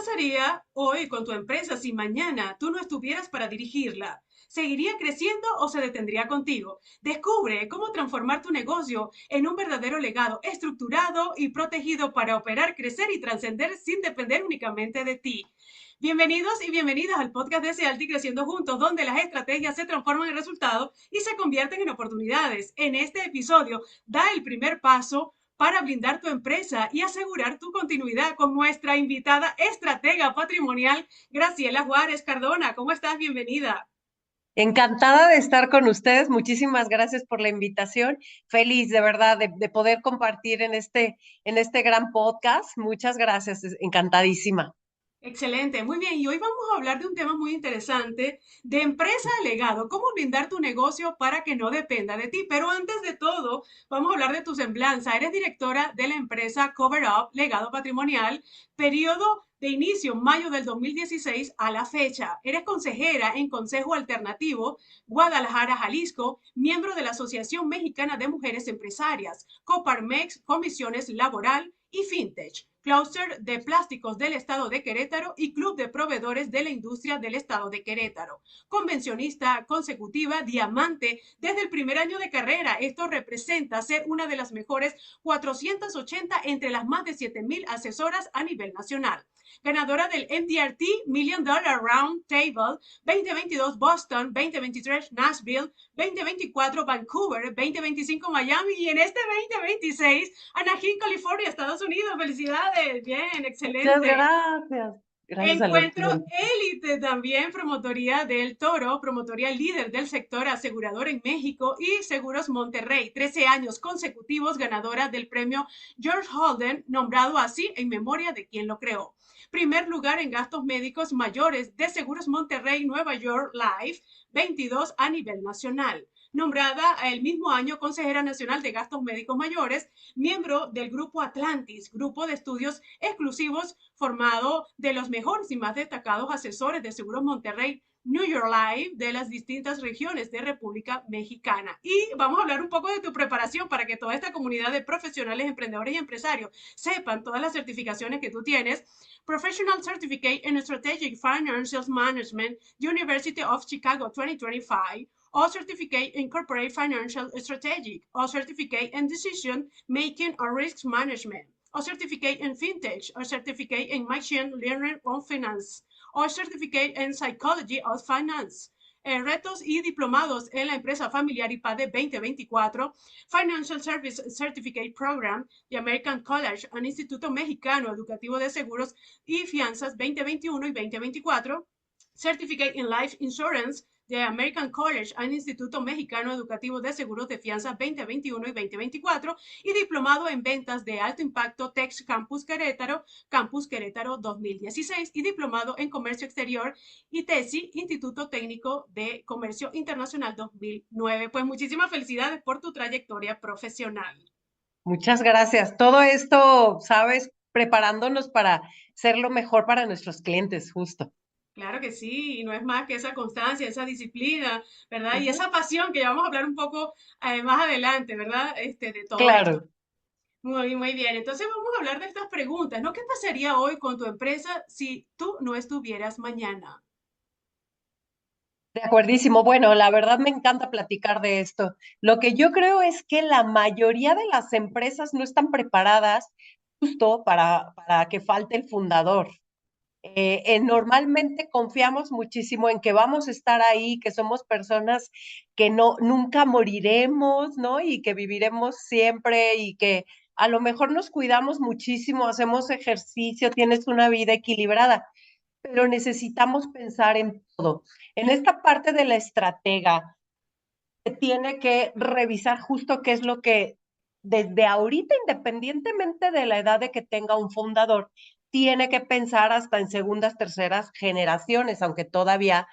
pasaría hoy con tu empresa si mañana tú no estuvieras para dirigirla? ¿Seguiría creciendo o se detendría contigo? Descubre cómo transformar tu negocio en un verdadero legado estructurado y protegido para operar, crecer y trascender sin depender únicamente de ti. Bienvenidos y bienvenidas al podcast de Sealti Creciendo Juntos, donde las estrategias se transforman en resultados y se convierten en oportunidades. En este episodio, da el primer paso para blindar tu empresa y asegurar tu continuidad con nuestra invitada estratega patrimonial, Graciela Juárez Cardona. ¿Cómo estás? Bienvenida. Encantada de estar con ustedes. Muchísimas gracias por la invitación. Feliz de verdad de poder compartir en este gran podcast. Muchas gracias. Encantadísima. Excelente, muy bien. Y hoy vamos a hablar de un tema muy interesante, de empresa a legado, cómo blindar tu negocio para que no dependa de ti. Pero antes de todo, vamos a hablar de tu semblanza. Eres directora de la empresa Cover Up, Legado Patrimonial, periodo de inicio, mayo del 2016 a la fecha. Eres consejera en Consejo Alternativo, Guadalajara, Jalisco, miembro de la Asociación Mexicana de Mujeres Empresarias, Coparmex, Comisiones Laboral y Fintech. Cluster de Plásticos del Estado de Querétaro y Club de Proveedores de la Industria del Estado de Querétaro. Convencionista consecutiva, diamante desde el primer año de carrera. Esto representa ser una de las mejores 480 entre las más de 7,000 asesoras a nivel nacional. Ganadora del MDRT Million Dollar Round Table 2022 Boston, 2023 Nashville, 2024 Vancouver, 2025 Miami y en este 2026 Anaheim, California, Estados Unidos. Felicidades. Bien, Muchas excelente. gracias. Gracias a los Encuentro clientes. élite también, Promotoría del Toro, promotoría líder del sector asegurador en México y Seguros Monterrey, 13 años consecutivos ganadora del premio George Holden, nombrado así en memoria de quien lo creó. Primer lugar en gastos médicos mayores de Seguros Monterrey Nueva York Life, 22 a nivel nacional. Nombrada el mismo año consejera nacional de gastos médicos mayores, miembro del Grupo Atlantis, grupo de estudios exclusivos formado de los mejores y más destacados asesores de Seguros Monterrey, New York Life, de las distintas regiones de República Mexicana. Y vamos a hablar un poco de tu preparación para que toda esta comunidad de profesionales, emprendedores y empresarios sepan todas las certificaciones que tú tienes. Professional Certificate in Strategic Financial Management, University of Chicago 2025, or Certificate in Corporate Financial Strategic, or Certificate in Decision Making or Risk Management, or Certificate in Fintech, or Certificate in Machine Learning on Finance, or Certificate in Psychology of Finance. Retos y diplomados en la empresa familiar IPADE 2024, Financial Service Certificate Program de American College and Instituto Mexicano Educativo de Seguros y Fianzas 2021 y 2024, Certificate in Life Insurance de American College and Instituto Mexicano Educativo de Seguros de Fianza 2021 y 2024 y diplomado en ventas de alto impacto Tech Campus Querétaro 2016 y diplomado en comercio exterior y TESI, Instituto Técnico de Comercio Internacional 2009. Pues muchísimas felicidades por tu trayectoria profesional. Muchas gracias. Todo esto, sabes, preparándonos para ser lo mejor para nuestros clientes, justo. Claro que sí, y no es más que esa constancia, esa disciplina, ¿verdad? Y Ujú. esa pasión que ya vamos a hablar un poco más adelante, ¿verdad? De todo esto. Claro. Muy, muy bien. Entonces vamos a hablar de estas preguntas, ¿no? ¿Qué pasaría hoy con tu empresa si tú no estuvieras mañana? De acuerdísimo. Bueno, la verdad me encanta platicar de esto. Lo que yo creo es que la mayoría de las empresas no están preparadas justo para que falte el fundador. Normalmente confiamos muchísimo en que vamos a estar ahí, que somos personas que no, nunca moriremos, ¿no? Y que viviremos siempre y que a lo mejor nos cuidamos muchísimo, hacemos ejercicio, tienes una vida equilibrada, pero necesitamos pensar en todo. En esta parte de la estratega, se tiene que revisar justo qué es lo que desde ahorita, independientemente de la edad de que tenga un fundador, tiene que pensar hasta en segundas, terceras generaciones, aunque todavía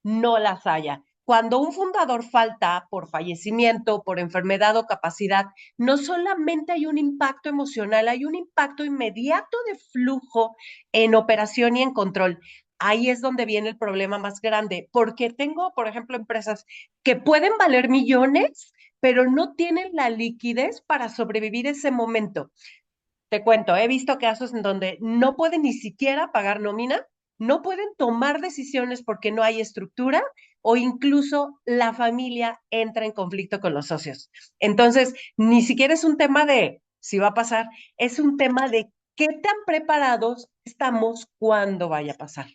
no las haya. Cuando un fundador falta por fallecimiento, por enfermedad o capacidad, no solamente hay un impacto emocional, hay un impacto inmediato de flujo en operación y en control. Ahí es donde viene el problema más grande, porque tengo, por ejemplo, empresas que pueden valer millones, pero no tienen la liquidez para sobrevivir ese momento. te cuento, he visto casos en donde no pueden ni siquiera pagar nómina, no pueden tomar decisiones porque no hay estructura o incluso la familia entra en conflicto con los socios. Entonces, ni siquiera es un tema de si va a pasar, es un tema de qué tan preparados estamos cuando vaya a pasar.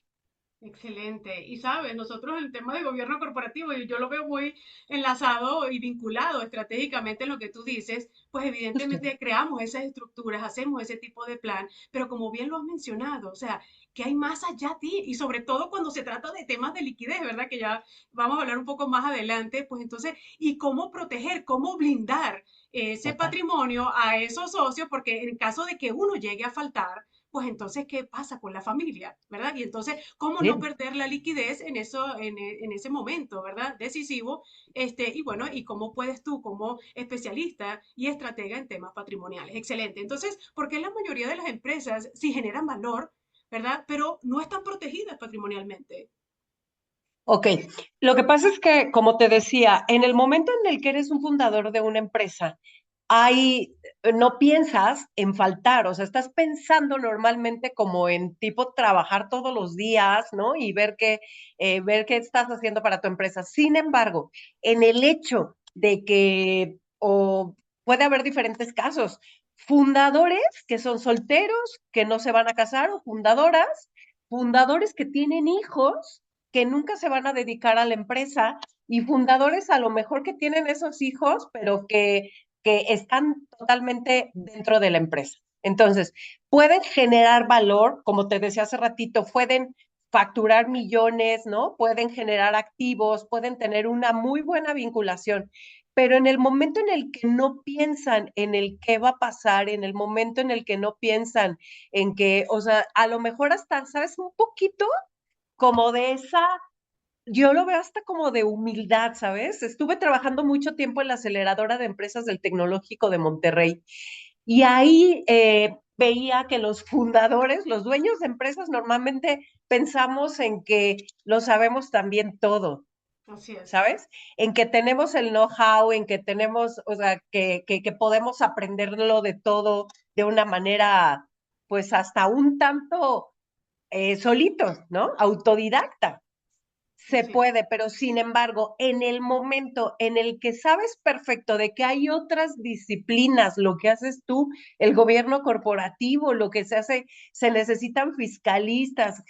Excelente. Y sabes, nosotros en el tema de gobierno corporativo, y yo lo veo muy enlazado y vinculado estratégicamente en lo que tú dices, pues Justo. evidentemente creamos esas estructuras, hacemos ese tipo de plan, pero como bien lo has mencionado, o sea, que hay más allá de ti, y sobre todo cuando se trata de temas de liquidez, ¿verdad? Que ya vamos a hablar un poco más adelante, pues entonces, ¿y cómo proteger, cómo blindar ese Total. patrimonio a esos socios? Porque en caso de que uno llegue a faltar, pues entonces, ¿qué pasa con la familia? ¿Verdad? Y entonces, ¿cómo no Bien. perder la liquidez en eso, en ese momento, ¿verdad? Decisivo. Y bueno, ¿y cómo puedes tú, como especialista y estratega en temas patrimoniales? Excelente. Entonces, ¿por qué la mayoría de las empresas sí generan valor, ¿verdad? Pero no están protegidas patrimonialmente? Ok, lo que pasa es que, como te decía, en el momento en el que eres un fundador de una empresa, hay, no piensas en faltar, o sea, estás pensando normalmente como en tipo trabajar todos los días, ¿no? Y ver qué estás haciendo para tu empresa. Sin embargo, en el hecho de que, o puede haber diferentes casos, fundadores que son solteros, que no se van a casar, o fundadores que tienen hijos que nunca se van a dedicar a la empresa y fundadores a lo mejor que tienen esos hijos, pero que están totalmente dentro de la empresa. Entonces, pueden generar valor, como te decía hace ratito, pueden facturar millones, ¿no? Pueden generar activos, pueden tener una muy buena vinculación, pero en el momento en el que no piensan en el qué va a pasar, en el momento en el que no piensan en que, o sea, a lo mejor hasta, ¿sabes? Un poquito como de esa, yo lo veo hasta como de humildad, ¿sabes? Estuve trabajando mucho tiempo en la aceleradora de empresas del Tecnológico de Monterrey y ahí veía que los fundadores, los dueños de empresas, normalmente pensamos en que lo sabemos también todo, Así es. ¿sabes? En que tenemos el know-how, en que tenemos, o sea, que podemos aprenderlo de todo de una manera, pues hasta un tanto solitos, ¿no? Autodidacta. Se Así es. puede, pero sin embargo, en el momento en el que sabes perfecto de que hay otras disciplinas, lo que haces tú, el gobierno corporativo, lo que se hace, se necesitan fiscalistas,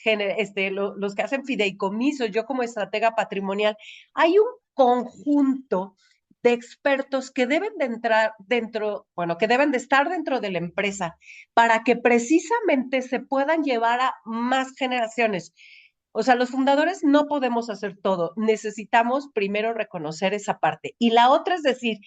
los que hacen fideicomisos, yo como estratega patrimonial, hay un conjunto de expertos que deben de entrar dentro, bueno, que deben de estar dentro de la empresa para que precisamente se puedan llevar a más generaciones. O sea, los fundadores no podemos hacer todo. Necesitamos primero reconocer esa parte. Y la otra es decir,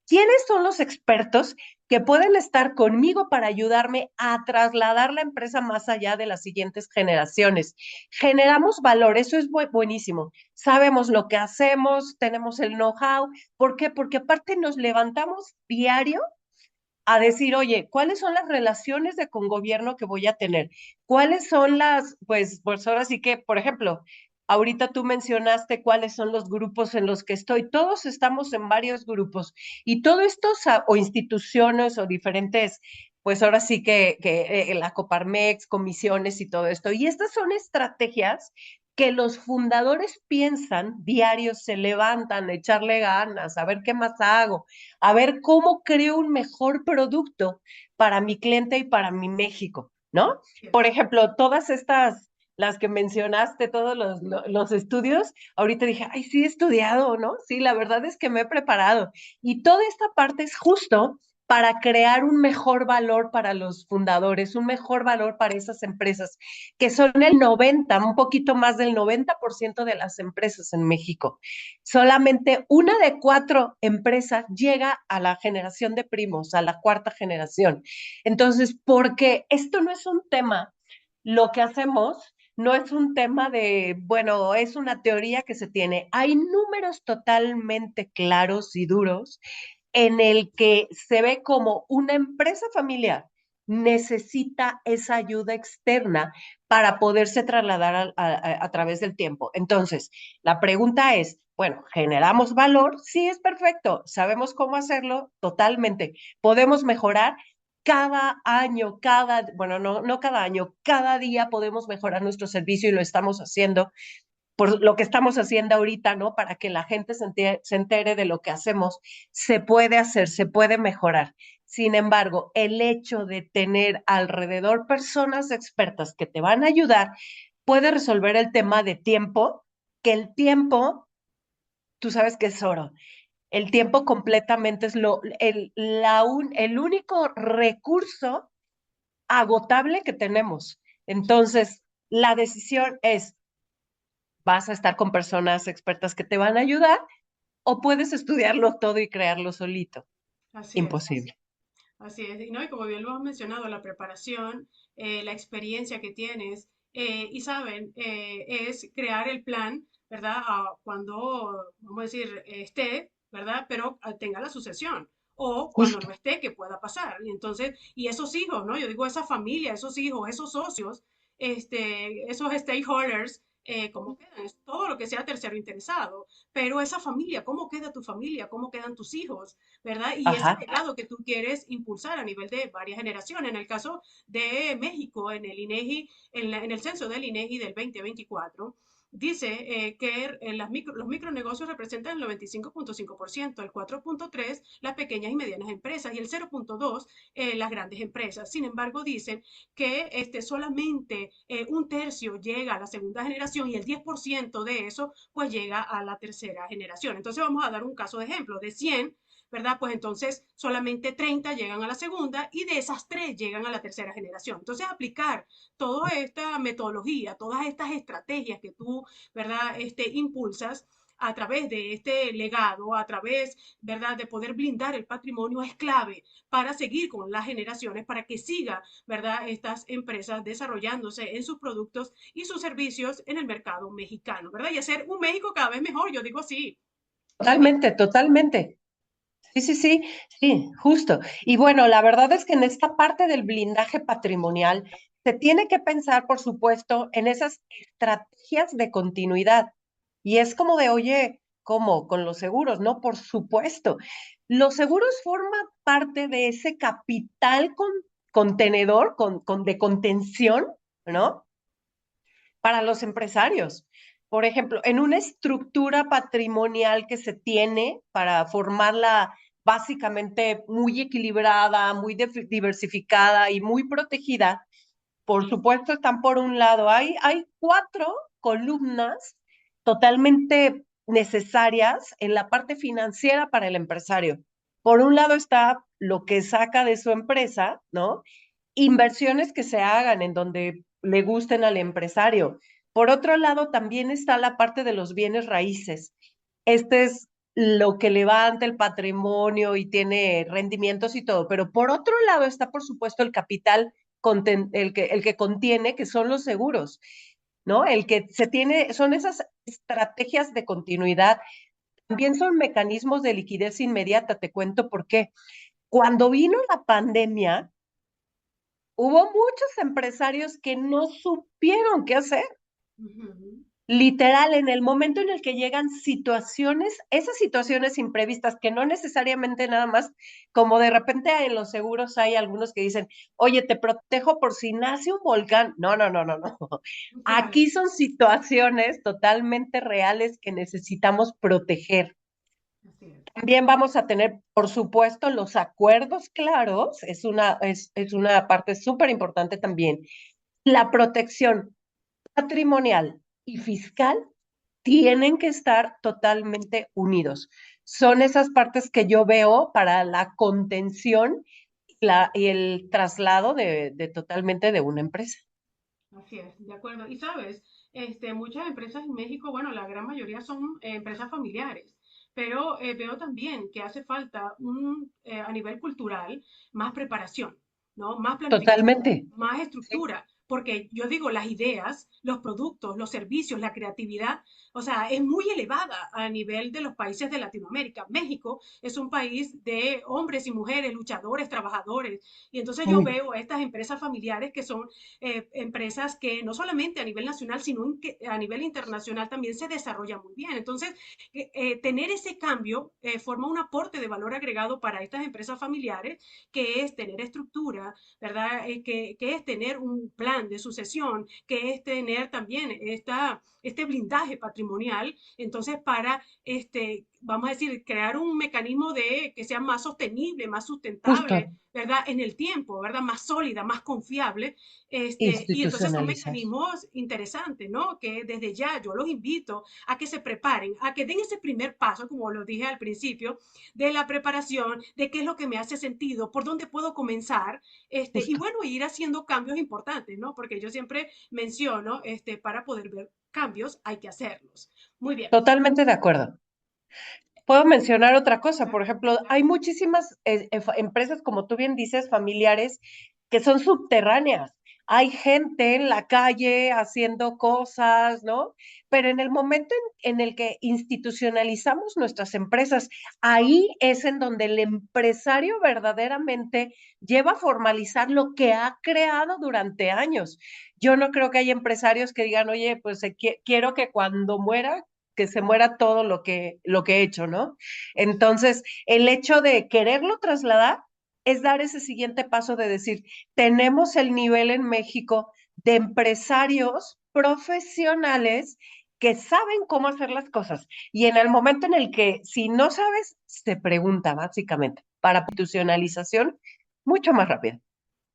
¿quiénes son los expertos que pueden estar conmigo para ayudarme a trasladar la empresa más allá de las siguientes generaciones? Generamos valor, eso es buenísimo. Sabemos lo que hacemos, tenemos el know-how. ¿Por qué? Porque aparte nos levantamos diario a decir, oye, ¿cuáles son las relaciones de con gobierno que voy a tener? ¿Cuáles son pues ahora sí que, por ejemplo, ahorita tú mencionaste cuáles son los grupos en los que estoy. Todos estamos en varios grupos y todo esto, o instituciones o diferentes, pues ahora sí que la Coparmex, comisiones y todo esto. Y estas son estrategias que los fundadores piensan diarios, se levantan, echarle ganas, a ver qué más hago, a ver cómo creo un mejor producto para mi cliente y para mi México, ¿no? Así es. Por ejemplo, todas estas, las que mencionaste, todos los estudios, ahorita dije, ay, sí he estudiado, ¿no? Sí, la verdad es que me he preparado. Y toda esta parte es justo para crear un mejor valor para los fundadores, un mejor valor para esas empresas, que son el 90, un poquito más del 90% de las empresas en México. Solamente una de cuatro empresas llega a la generación de primos, a la cuarta generación. Entonces, porque esto no es un tema, lo que hacemos no es un tema de, bueno, es una teoría que se tiene. Hay números totalmente claros y duros en el que se ve como una empresa familiar necesita esa ayuda externa para poderse trasladar a través del tiempo. Entonces, la pregunta es, bueno, ¿generamos valor? Sí, es perfecto. ¿Sabemos cómo hacerlo? Totalmente. ¿Podemos mejorar? cada año, bueno, no cada año, cada día podemos mejorar nuestro servicio y lo estamos haciendo por lo que estamos haciendo ahorita, ¿no? Para que la gente se entere de lo que hacemos, se puede hacer, se puede mejorar. Sin embargo, el hecho de tener alrededor personas expertas que te van a ayudar puede resolver el tema de tiempo, que el tiempo, tú sabes que es oro. El tiempo completamente es el único recurso agotable que tenemos. Entonces, la decisión es, ¿vas a estar con personas expertas que te van a ayudar o puedes estudiarlo todo y crearlo solito? Así es. Imposible. Así es, y, ¿no? Y como bien lo has mencionado, la preparación, la experiencia que tienes, y saben, es crear el plan, ¿verdad? Cuando, vamos a decir, esté, ¿verdad? Pero tenga la sucesión. O cuando Justo. no esté, que pueda pasar. Y entonces, y esos hijos, ¿no? Yo digo, esa familia, esos hijos, esos socios, esos stakeholders, ¿cómo quedan? Es todo lo que sea tercero interesado. Pero esa familia, ¿cómo queda tu familia? ¿Cómo quedan tus hijos? ¿Verdad? Y ese Ajá. legado que tú quieres impulsar a nivel de varias generaciones. En el caso de México, en el INEGI, en el censo del INEGI del 2024, dice que los micronegocios representan el 95.5%, el 4.3% las pequeñas y medianas empresas y el 0.2% las grandes empresas. Sin embargo, dicen que solamente un tercio llega a la segunda generación y el 10% de eso pues llega a la tercera generación. Entonces vamos a dar un caso de ejemplo. De 100, ¿verdad? Pues entonces solamente 30 llegan a la segunda y de esas 3 llegan a la tercera generación. Entonces aplicar toda esta metodología, todas estas estrategias que tú, ¿verdad? Impulsas a través de este legado, a través, ¿verdad?, de poder blindar el patrimonio es clave para seguir con las generaciones, para que siga, ¿verdad?, estas empresas desarrollándose en sus productos y sus servicios en el mercado mexicano, ¿verdad? Y hacer un México cada vez mejor, yo digo así. Totalmente, totalmente. Sí, sí, sí, sí, justo. Y bueno, la verdad es que en esta parte del blindaje patrimonial se tiene que pensar, por supuesto, en esas estrategias de continuidad. Y es como de, oye, ¿cómo? Con los seguros, ¿no? Por supuesto. Los seguros forman parte de ese capital contenedor, de contención, ¿no? Para los empresarios. Por ejemplo, en una estructura patrimonial que se tiene para formarla básicamente muy equilibrada, muy diversificada y muy protegida, por supuesto están por un lado, hay cuatro columnas totalmente necesarias en la parte financiera para el empresario. Por un lado está lo que saca de su empresa, ¿no? Inversiones que se hagan en donde le gusten al empresario. Por otro lado, también está la parte de los bienes raíces. Este es lo que levanta el patrimonio y tiene rendimientos y todo, pero por otro lado está, por supuesto, el capital, el que contiene, que son los seguros, ¿no? El que se tiene, son esas estrategias de continuidad. También son mecanismos de liquidez inmediata, te cuento por qué. Cuando vino la pandemia, hubo muchos empresarios que no supieron qué hacer. Uh -huh. Literal, en el momento en el que llegan situaciones, esas situaciones imprevistas, que no necesariamente nada más, como de repente en los seguros hay algunos que dicen, oye, te protejo por si nace un volcán. No, no, no, no, no. Claro, Aquí son situaciones totalmente reales que necesitamos proteger. así es. También vamos a tener, por supuesto, los acuerdos claros, es una parte súper importante también. La protección patrimonial y fiscal tienen que estar totalmente unidos. Son esas partes que yo veo para la contención y el traslado de totalmente de una empresa. Así es, de acuerdo. Y sabes, muchas empresas en México, bueno, la gran mayoría son empresas familiares, pero veo también que hace falta a nivel cultural más preparación, ¿no? Más planificación, Totalmente. más Sí. estructura, porque yo digo, las ideas, los productos, los servicios, la creatividad, o sea, es muy elevada a nivel de los países de Latinoamérica. México es un país de hombres y mujeres, luchadores, trabajadores, y entonces yo Uy, veo estas empresas familiares que son empresas que no solamente a nivel nacional, sino a nivel internacional también se desarrollan muy bien. Entonces, tener ese cambio forma un aporte de valor agregado para estas empresas familiares, que es tener estructura, ¿verdad? Que es tener un plan de sucesión, que es tener también este blindaje patrimonial, entonces para, vamos a decir, crear un mecanismo de que sea más sostenible, más sustentable, justo, ¿verdad? En el tiempo, ¿verdad? Más sólida, más confiable, y entonces son institucionalizar. mecanismos interesantes, ¿no? Que desde ya yo los invito a que se preparen, a que den ese primer paso, como lo dije al principio, de la preparación, de qué es lo que me hace sentido, por dónde puedo comenzar, y Justo. bueno, ir haciendo cambios importantes, ¿no? Porque yo siempre menciono, para poder ver cambios hay que hacerlos. Muy bien. Totalmente de acuerdo. Puedo mencionar otra cosa, por ejemplo, hay muchísimas empresas, como tú bien dices, familiares, que son subterráneas. Hay gente en la calle haciendo cosas, ¿no? Pero en el momento en el que institucionalizamos nuestras empresas, ahí es en donde el empresario verdaderamente lleva a formalizar lo que ha creado durante años. Yo no creo que haya empresarios que digan, oye, pues quiero que cuando muera que se muera todo lo que he hecho, ¿no? Entonces, el hecho de quererlo trasladar es dar ese siguiente paso de decir, tenemos el nivel en México de empresarios profesionales que saben cómo hacer las cosas. Y en el momento en el que, si no sabes, se pregunta básicamente para institucionalización mucho más rápido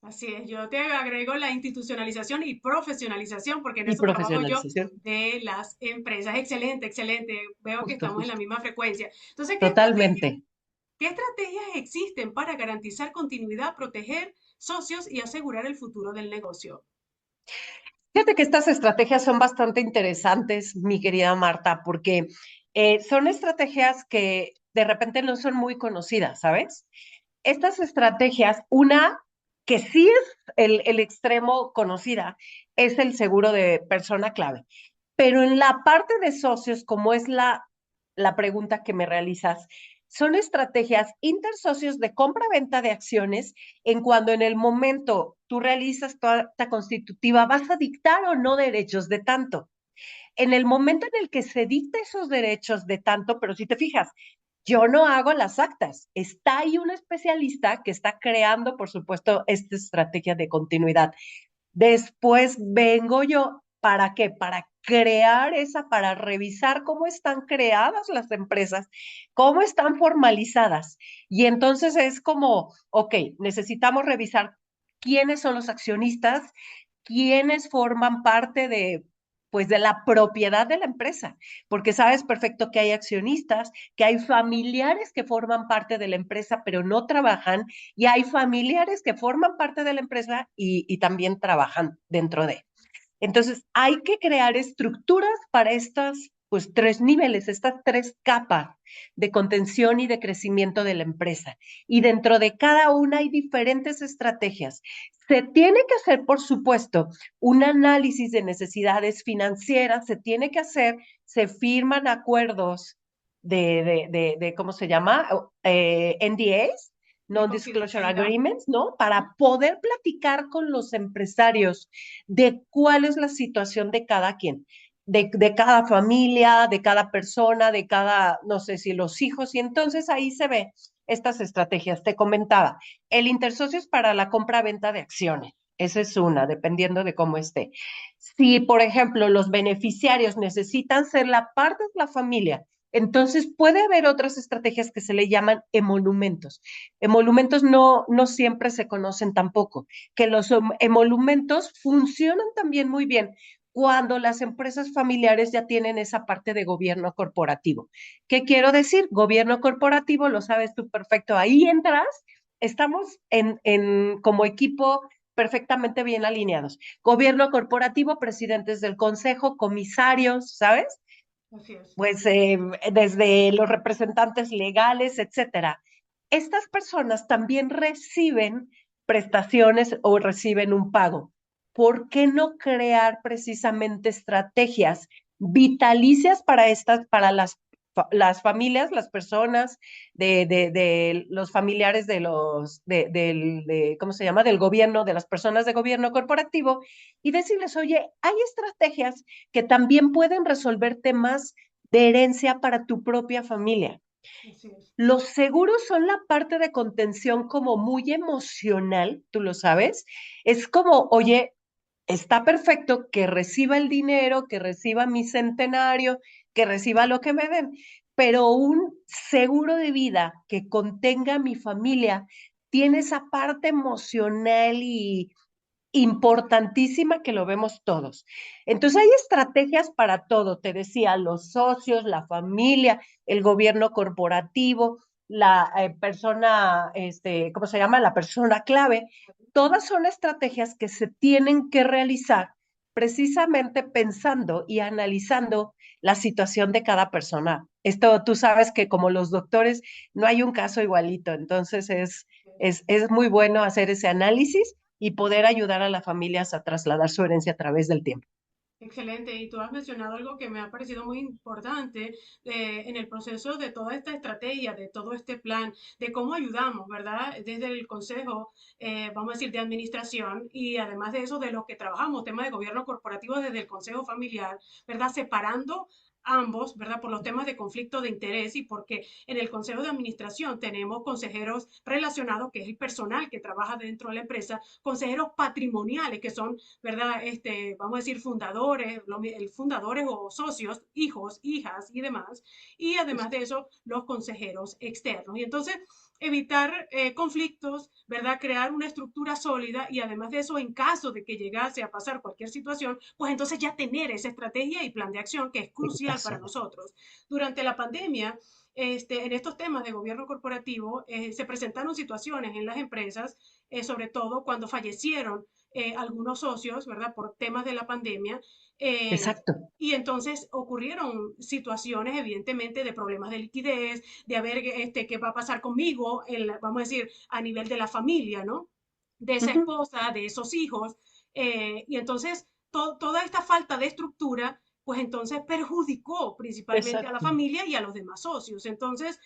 Así es, yo te agrego la institucionalización y profesionalización, porque en y eso trabajo yo profesionalización. de las empresas. Excelente, excelente. Veo que Justo, estamos en la justo. misma frecuencia. Entonces, Totalmente. qué estrategias existen para garantizar continuidad, proteger socios y asegurar el futuro del negocio? Fíjate que estas estrategias son bastante interesantes, mi querida Marta, porque son estrategias que de repente no son muy conocidas, ¿sabes? Estas estrategias, una que sí es el extremo conocida, es el seguro de persona clave. Pero en la parte de socios, como es la pregunta que me realizas, son estrategias intersocios de compra-venta de acciones en cuando en el momento tú realizas tu acta constitutiva vas a dictar o no derechos de tanto. En el momento en el que se dicta esos derechos de tanto, pero si te fijas, yo no hago las actas. Está ahí un especialista que está creando, por supuesto, esta estrategia de continuidad. Después vengo yo, ¿para qué? Para crear esa, para revisar cómo están creadas las empresas, cómo están formalizadas. Y entonces es como, ok, necesitamos revisar quiénes son los accionistas, quiénes forman parte de, pues, de la propiedad de la empresa, porque sabes perfecto que hay accionistas, que hay familiares que forman parte de la empresa, pero no trabajan, y hay familiares que forman parte de la empresa y también trabajan dentro de. Entonces, hay que crear estructuras para estas, pues, tres niveles, estas tres capas de contención y de crecimiento de la empresa. Y dentro de cada una hay diferentes estrategias. Se tiene que hacer, por supuesto, un análisis de necesidades financieras, se tiene que hacer, se firman acuerdos ¿cómo se llama? NDAs, De Non-Disclosure confidencialidad. Agreements, ¿no? Para poder platicar con los empresarios de cuál es la situación de cada quien, de cada familia, de cada persona, de cada, no sé si los hijos, y entonces ahí se ve estas estrategias. Te comentaba, el intersocio es para la compra-venta de acciones. Esa es una, dependiendo de cómo esté. Si, por ejemplo, los beneficiarios necesitan ser la parte de la familia, entonces puede haber otras estrategias que se le llaman emolumentos. Emolumentos no siempre se conocen tampoco, que los emolumentos funcionan también muy bien cuando las empresas familiares ya tienen esa parte de gobierno corporativo. ¿Qué quiero decir? Gobierno corporativo, lo sabes tú perfecto, ahí entras, estamos como equipo perfectamente bien alineados. Gobierno corporativo, presidentes del consejo, comisarios, ¿sabes? Así es. Pues desde los representantes legales, etcétera. Estas personas también reciben prestaciones o reciben un pago. ¿por qué no crear precisamente estrategias vitalicias para para las familias, las personas, de los familiares de ¿cómo se llama? Del gobierno, de las personas de gobierno corporativo, y decirles, oye, hay estrategias que también pueden resolver temas de herencia para tu propia familia. Así es. Los seguros son la parte de contención como muy emocional, tú lo sabes. Es como, oye, está perfecto que reciba el dinero, que reciba mi centenario, que reciba lo que me den, pero un seguro de vida que contenga a mi familia tiene esa parte emocional y importantísima que lo vemos todos. Entonces hay estrategias para todo, te decía, los socios, la familia, el gobierno corporativo, la persona, ¿cómo se llama? La persona clave. Todas son estrategias que se tienen que realizar precisamente pensando y analizando la situación de cada persona. Esto tú sabes que como los doctores no hay un caso igualito, entonces es muy bueno hacer ese análisis y poder ayudar a las familias a trasladar su herencia a través del tiempo. Excelente, y tú has mencionado algo que me ha parecido muy importante en el proceso de toda esta estrategia, de todo este plan, de cómo ayudamos, ¿verdad? Desde el Consejo, vamos a decir, de Administración y además de eso, de los que trabajamos, temas de gobierno corporativo desde el Consejo Familiar, ¿verdad? Separando ambos, ¿verdad? Por los temas de conflicto de interés y porque en el Consejo de Administración tenemos consejeros relacionados, que es el personal que trabaja dentro de la empresa, consejeros patrimoniales, que son, ¿verdad? Vamos a decir, fundadores o socios, hijos, hijas y demás. Y además de eso, los consejeros externos. Y entonces, evitar conflictos, ¿verdad? Crear una estructura sólida y además de eso, en caso de que llegase a pasar cualquier situación, pues entonces ya tener esa estrategia y plan de acción que es crucial para nosotros. Durante la pandemia, en estos temas de gobierno corporativo se presentaron situaciones en las empresas, sobre todo cuando fallecieron algunos socios, ¿verdad? Por temas de la pandemia. Eh, Exacto. y entonces ocurrieron situaciones, evidentemente, de problemas de liquidez, de a ver qué va a pasar conmigo, vamos a decir, a nivel de la familia, ¿no? De esa Ujú. esposa, de esos hijos. Y entonces, toda esta falta de estructura pues entonces perjudicó principalmente a la Exacto. familia y a los demás socios. Entonces,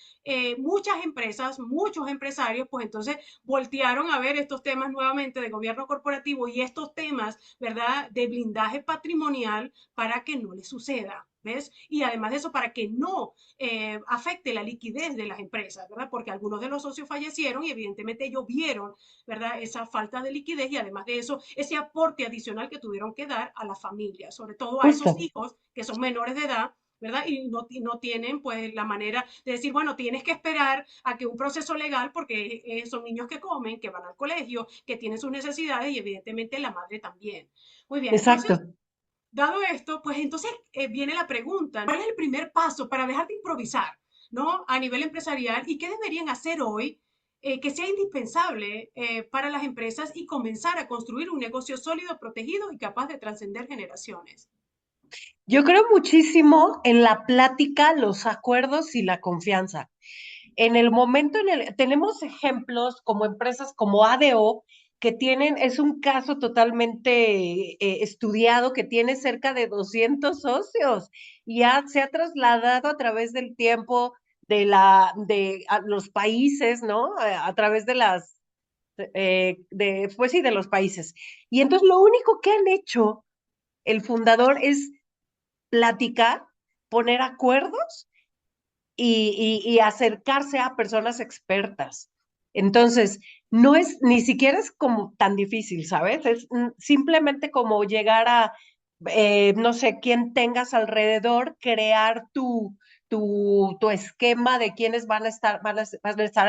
muchas empresas, muchos empresarios, pues entonces voltearon a ver estos temas nuevamente de gobierno corporativo y estos temas, ¿verdad?, de blindaje patrimonial para que no les suceda. ¿Ves? Y además de eso, para que no afecte la liquidez de las empresas, ¿verdad? Porque algunos de los socios fallecieron y evidentemente ellos vieron, ¿verdad? Esa falta de liquidez y además de eso, ese aporte adicional que tuvieron que dar a la familia, sobre todo a esos Justo. hijos que son menores de edad, ¿verdad? Y no tienen pues la manera de decir, bueno, tienes que esperar a que un proceso legal, porque son niños que comen, que van al colegio, que tienen sus necesidades y evidentemente la madre también. Muy bien, Exacto. entonces, dado esto, pues entonces viene la pregunta, ¿cuál es el primer paso para dejar de improvisar, ¿no? A nivel empresarial y qué deberían hacer hoy que sea indispensable para las empresas y comenzar a construir un negocio sólido, protegido y capaz de trascender generaciones. Yo creo muchísimo en la plática, los acuerdos y la confianza. En el momento tenemos ejemplos como empresas como ADO, que tienen, es un caso totalmente estudiado, que tiene cerca de 200 socios y se ha trasladado a través del tiempo de a los países, ¿no? A través de pues sí, de los países. Y entonces lo único que han hecho el fundador es platicar, poner acuerdos y acercarse a personas expertas. Entonces, no es, ni siquiera es como tan difícil, ¿sabes? Es simplemente como llegar a, no sé, quién tengas alrededor, crear tu esquema de quiénes van a estar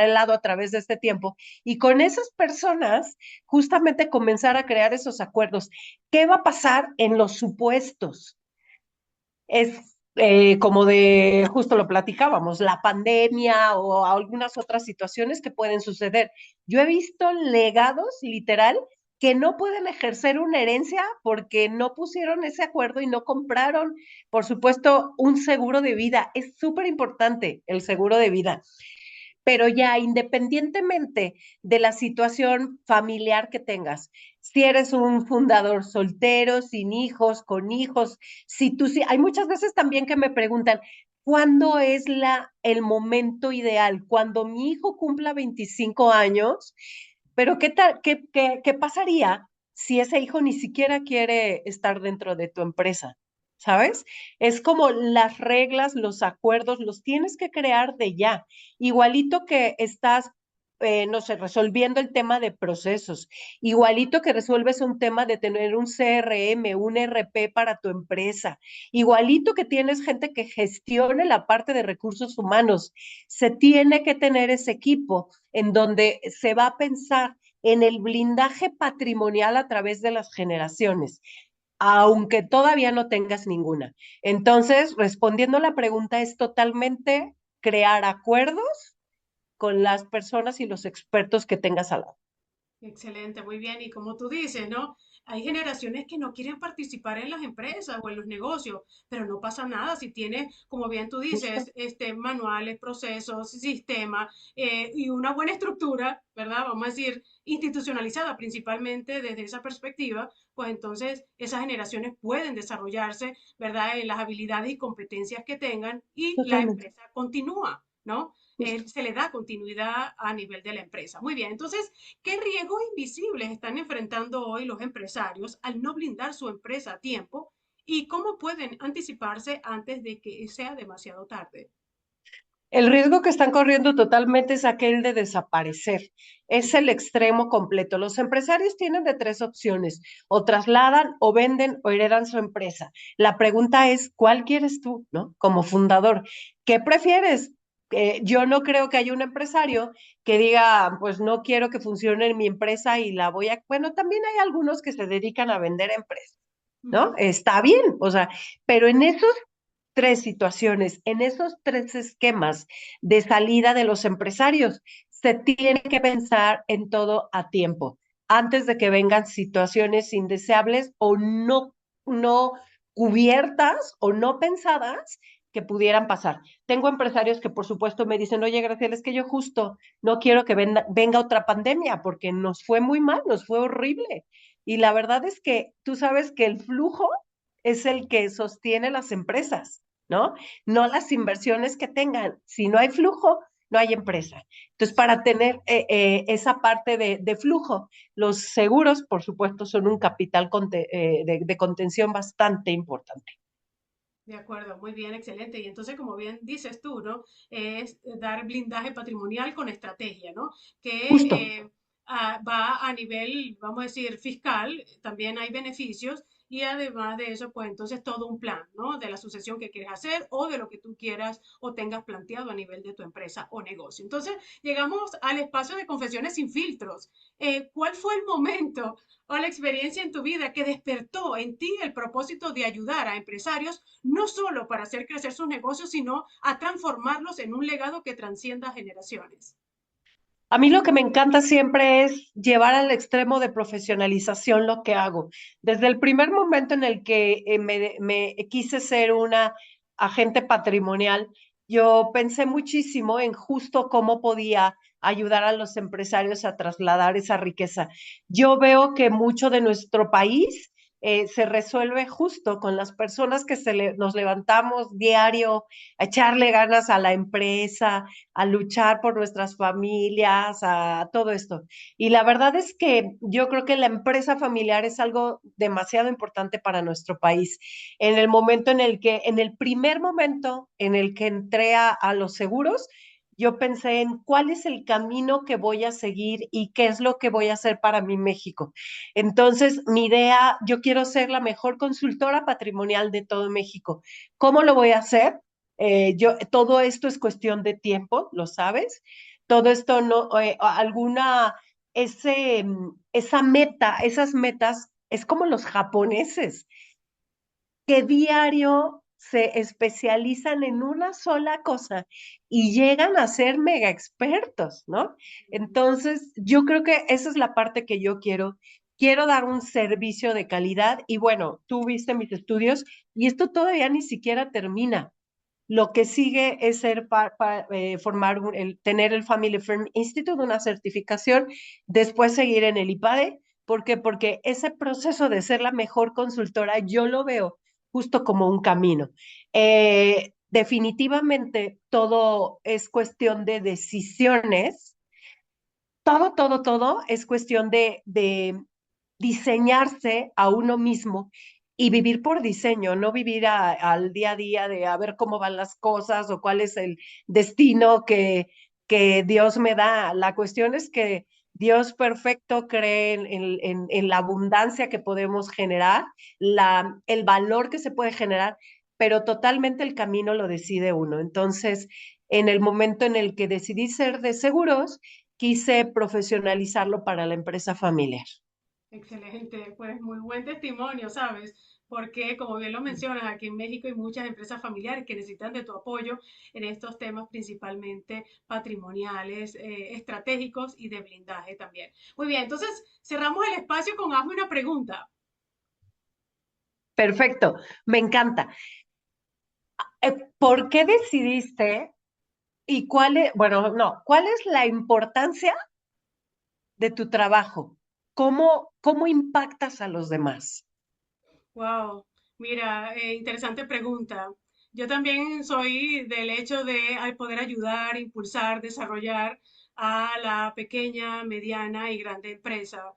al lado a través de este tiempo. Y con esas personas, justamente comenzar a crear esos acuerdos. ¿Qué va a pasar en los supuestos? Es como de, justo lo platicábamos, la pandemia o algunas otras situaciones que pueden suceder. Yo he visto legados, literal, que no pueden ejercer una herencia porque no pusieron ese acuerdo y no compraron, por supuesto, un seguro de vida. Es súper importante el seguro de vida. pero ya independientemente de la situación familiar que tengas, si eres un fundador soltero, sin hijos, con hijos, si tú sí, hay muchas veces también que me preguntan, ¿cuándo es el momento ideal? Cuando mi hijo cumpla 25 años, pero ¿qué tal, qué pasaría si ese hijo ni siquiera quiere estar dentro de tu empresa? ¿Sabes? Es como las reglas, los acuerdos, los tienes que crear de ya. Igualito que estás, no sé, resolviendo el tema de procesos, igualito que resuelves un tema de tener un CRM, un RP para tu empresa, igualito que tienes gente que gestione la parte de recursos humanos. Se tiene que tener ese equipo en donde se va a pensar en el blindaje patrimonial a través de las generaciones, aunque todavía no tengas ninguna. Entonces, respondiendo a la pregunta, es totalmente crear acuerdos con las personas y los expertos que tengas al lado. Excelente, muy bien. Y como tú dices, ¿no? Hay generaciones que no quieren participar en las empresas o en los negocios, pero no pasa nada si tienes, como bien tú Justo. dices, manuales, procesos, sistemas y una buena estructura, ¿verdad? Vamos a decir, institucionalizada principalmente desde esa perspectiva, pues entonces esas generaciones pueden desarrollarse, ¿verdad? En las habilidades y competencias que tengan y la Totalmente. empresa continúa, ¿no? Justo. Se le da continuidad a nivel de la empresa. Muy bien, entonces, ¿qué riesgos invisibles están enfrentando hoy los empresarios al no blindar su empresa a tiempo y cómo pueden anticiparse antes de que sea demasiado tarde? El riesgo que están corriendo totalmente es aquel de desaparecer. Es el extremo completo. Los empresarios tienen de tres opciones: o trasladan, o venden, o heredan su empresa. La pregunta es, ¿cuál quieres tú, no? Como fundador, ¿qué prefieres? Yo no creo que haya un empresario que diga, pues no quiero que funcione en mi empresa y la voy a... Bueno, también hay algunos que se dedican a vender empresas, ¿no? Ujú. Está bien, o sea, pero en esos tres situaciones, en esos tres esquemas de salida de los empresarios, se tiene que pensar en todo a tiempo, antes de que vengan situaciones indeseables o no cubiertas o no pensadas que pudieran pasar. Tengo empresarios que por supuesto me dicen, oye, Graciela, es que yo justo no quiero que venga otra pandemia porque nos fue muy mal, nos fue horrible. Y la verdad es que tú sabes que el flujo es el que sostiene las empresas, ¿no? No las inversiones que tengan. Si no hay flujo, no hay empresa. Entonces, para tener esa parte de flujo, los seguros, por supuesto, son un capital de contención bastante importante. De acuerdo, muy bien, excelente. Y entonces, como bien dices tú, ¿no? Es dar blindaje patrimonial con estrategia, ¿no? Justo. Que va a nivel, vamos a decir, fiscal, también hay beneficios y además de eso, pues entonces todo un plan, ¿no? De la sucesión que quieres hacer o de lo que tú quieras o tengas planteado a nivel de tu empresa o negocio. Entonces, llegamos al espacio de confesiones sin filtros. ¿Cuál fue el momento o la experiencia en tu vida que despertó en ti el propósito de ayudar a empresarios no solo para hacer crecer sus negocios, sino a transformarlos en un legado que transcienda generaciones? A mí lo que me encanta siempre es llevar al extremo de profesionalización lo que hago. Desde el primer momento en el que me quise ser una agente patrimonial, yo pensé muchísimo en justo cómo podía ayudar a los empresarios a trasladar esa riqueza. Yo veo que mucho de nuestro país se resuelve justo con las personas que nos levantamos diario a echarle ganas a la empresa, a luchar por nuestras familias, a todo esto. Y la verdad es que yo creo que la empresa familiar es algo demasiado importante para nuestro país. En el momento en el que, en el primer momento en el que entré a los seguros, yo pensé en cuál es el camino que voy a seguir y qué es lo que voy a hacer para mi México. Entonces, mi idea, yo quiero ser la mejor consultora patrimonial de todo México. ¿Cómo lo voy a hacer? Todo esto es cuestión de tiempo, lo sabes. Todo esto no, esa meta, esas metas, es como los japoneses, que diario se especializan en una sola cosa y llegan a ser mega expertos, ¿no? Entonces, yo creo que esa es la parte que yo quiero. Quiero dar un servicio de calidad y bueno, tú viste mis estudios y esto todavía ni siquiera termina. Lo que sigue es tener el Family Firm Institute, una certificación, después seguir en el IPADE. ¿Por qué? Porque ese proceso de ser la mejor consultora yo lo veo justo como un camino. Definitivamente todo es cuestión de decisiones, todo es cuestión de diseñarse a uno mismo y vivir por diseño, no vivir al día a día de a ver cómo van las cosas o cuál es el destino que Dios me da. La cuestión es que Dios perfecto cree en la abundancia que podemos generar, el valor que se puede generar, pero totalmente el camino lo decide uno. Entonces, en el momento en el que decidí ser de seguros, quise profesionalizarlo para la empresa familiar. Excelente, pues muy buen testimonio, ¿sabes? Porque, como bien lo mencionas, aquí en México hay muchas empresas familiares que necesitan de tu apoyo en estos temas principalmente patrimoniales, estratégicos y de blindaje también. Muy bien, entonces cerramos el espacio con hazme una pregunta. Perfecto, me encanta. ¿Por qué decidiste y bueno, no, cuál es la importancia de tu trabajo? ¿Cómo impactas a los demás? Wow, mira, interesante pregunta. Yo también soy del hecho de poder ayudar, impulsar, desarrollar a la pequeña, mediana y grande empresa,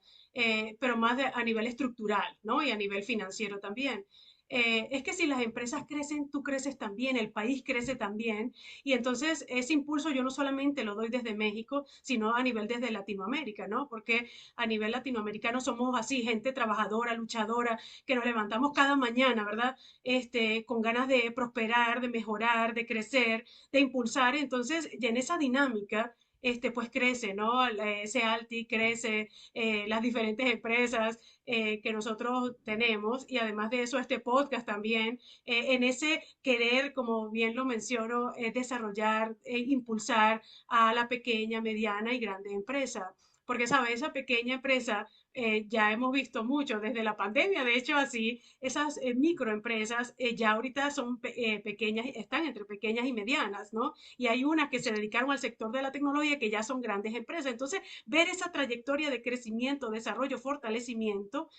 pero más a nivel estructural, ¿no? Y a nivel financiero también. Es que si las empresas crecen, tú creces también, el país crece también. Y entonces ese impulso yo no solamente lo doy desde México, sino a nivel desde Latinoamérica, ¿no? Porque a nivel latinoamericano somos así, gente trabajadora, luchadora, que nos levantamos cada mañana, ¿verdad? Con ganas de prosperar, de mejorar, de crecer, de impulsar. Entonces, ya en esa dinámica, pues crece, ¿no? Ese Alti crece, las diferentes empresas que nosotros tenemos y además de eso este podcast también, en ese querer, como bien lo menciono, desarrollar e impulsar a la pequeña, mediana y grande empresa. Porque, ¿sabes? Esa pequeña empresa ya hemos visto mucho desde la pandemia, de hecho así, esas microempresas ya ahorita son pequeñas, están entre pequeñas y medianas, ¿no? Y hay unas que se dedicaron al sector de la tecnología que ya son grandes empresas. Entonces, ver esa trayectoria de crecimiento, desarrollo, fortalecimiento,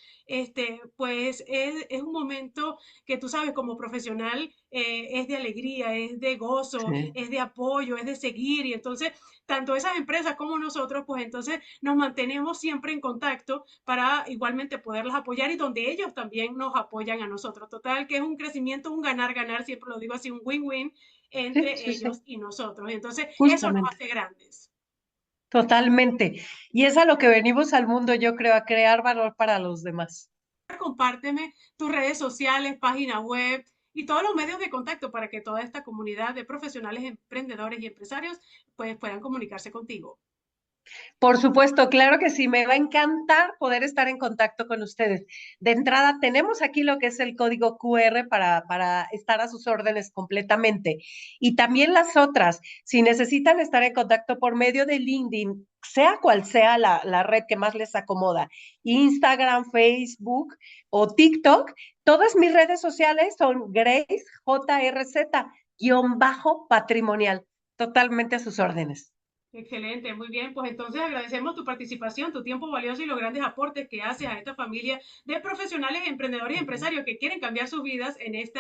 pues es un momento que tú sabes como profesional es de alegría, es de gozo, Sí. es de apoyo, es de seguir. Y entonces, tanto esas empresas como nosotros, pues entonces nos mantenemos siempre en contacto para igualmente poderlas apoyar y donde ellos también nos apoyan a nosotros. Total, que es un crecimiento, un ganar-ganar, siempre lo digo así, un win-win Sí, entre sí, ellos sí, y nosotros. Entonces, eso nos justamente, hace grandes. totalmente. Y es a lo que venimos al mundo, yo creo, a crear valor para los demás. Compárteme tus redes sociales, página web y todos los medios de contacto para que toda esta comunidad de profesionales, emprendedores y empresarios pues puedan comunicarse contigo. Por supuesto, claro que sí, me va a encantar poder estar en contacto con ustedes. De entrada, tenemos aquí lo que es el código QR para estar a sus órdenes completamente. Y también las otras, si necesitan estar en contacto por medio de LinkedIn, sea cual sea la red que más les acomoda, Instagram, Facebook o TikTok, todas mis redes sociales son Grace JRZ patrimonial, totalmente a sus órdenes. Excelente, muy bien. Pues entonces agradecemos tu participación, tu tiempo valioso y los grandes aportes que haces a esta familia de profesionales, emprendedores y empresarios que quieren cambiar sus vidas en este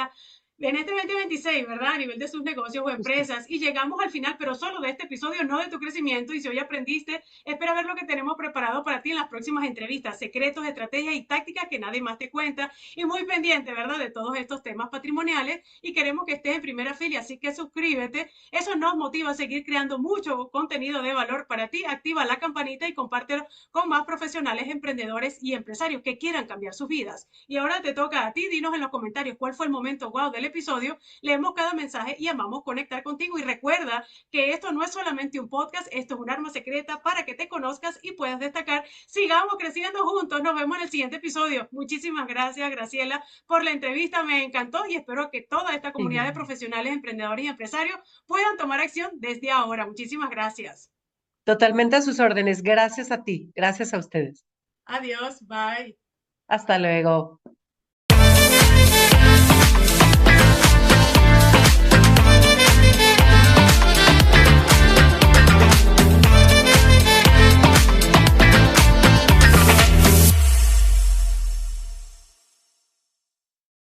2026, ¿verdad? A nivel de sus negocios o Justo. empresas. Y llegamos al final, pero solo de este episodio, no de tu crecimiento. Y si hoy aprendiste, espera ver lo que tenemos preparado para ti en las próximas entrevistas, secretos, estrategias y tácticas que nadie más te cuenta. Y muy pendiente, ¿verdad? De todos estos temas patrimoniales. Y queremos que estés en primera fila, así que suscríbete. Eso nos motiva a seguir creando mucho contenido de valor para ti. Activa la campanita y compártelo con más profesionales, emprendedores y empresarios que quieran cambiar sus vidas. Y ahora te toca a ti, dinos en los comentarios cuál fue el momento wow del episodio. Leemos cada mensaje y amamos conectar contigo. Y recuerda que esto no es solamente un podcast, esto es un arma secreta para que te conozcas y puedas destacar. Sigamos creciendo juntos. Nos vemos en el siguiente episodio. Muchísimas gracias, Graciela, por la entrevista. Me encantó y espero que toda esta comunidad de Igual. profesionales, emprendedores y empresarios puedan tomar acción desde ahora. Muchísimas gracias. Totalmente a sus órdenes. Gracias a ti. Gracias a ustedes. Adiós. Bye. Hasta luego.